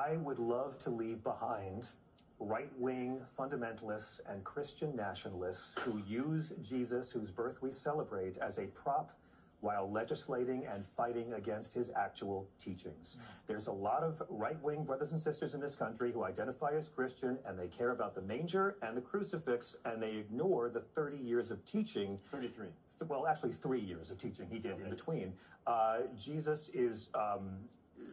I would love to leave behind right-wing fundamentalists and Christian nationalists who use Jesus, whose birth we celebrate, as a prop while legislating and fighting against his actual teachings. There's a lot of right-wing brothers and sisters in this country who identify as Christian, and they care about the manger and the crucifix, and they ignore the 30 years of teaching. 33. Well, actually 3 years of teaching he did in between. Jesus is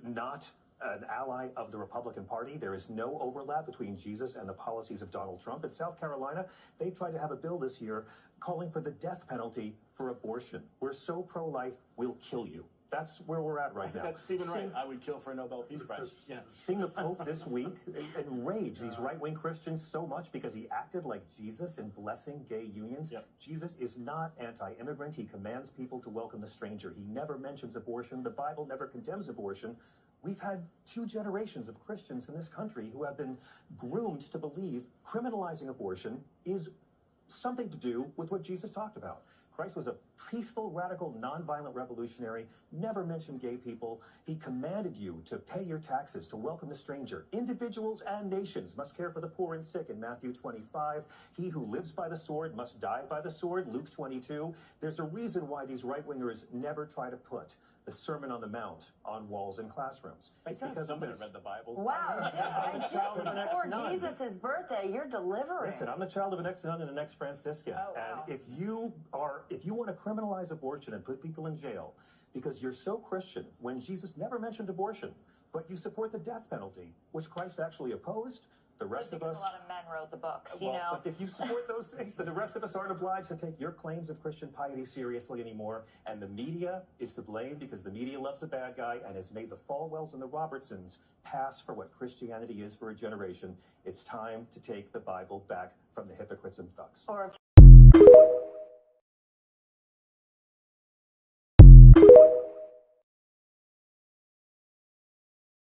not an ally of the Republican Party. There is no overlap between Jesus and the policies of Donald Trump. In South Carolina, they tried to have a bill this year calling for the death penalty for abortion. We're so pro-life, we'll kill you. That's where we're at right now. That's Stephen Wright. I would kill for a Nobel Peace Prize. Yeah. Seeing the Pope this week enrage these right-wing Christians so much because he acted like Jesus in blessing gay unions. Yep. Jesus is not anti-immigrant. He commands people to welcome the stranger. He never mentions abortion. The Bible never condemns abortion. We've had 2 generations of Christians in this country who have been groomed to believe criminalizing abortion is something to do with what Jesus talked about. Christ was a peaceful, radical, nonviolent revolutionary, never mentioned gay people. He commanded you to pay your taxes, to welcome the stranger. Individuals and nations must care for the poor and sick in Matthew 25. He who lives by the sword must die by the sword, Luke 22. There's a reason why these right-wingers never try to put the Sermon on the Mount on walls in classrooms. It's because somebody read the Bible. Wow, just before Jesus' birthday, you're delivering. Listen, I'm the child of an ex-nun and an ex-Franciscan. Oh, wow. And if you want to criminalize abortion and put people in jail because you're so Christian, when Jesus never mentioned abortion, but you support the death penalty, which Christ actually opposed, the rest of us... a lot of men wrote the books, you well, know. But if you support those things, then the rest of us aren't obliged to take your claims of Christian piety seriously anymore. And the media is to blame because the media loves the bad guy and has made the Falwells and the Robertsons pass for what Christianity is for a generation. It's time to take the Bible back from the hypocrites and thugs. Or if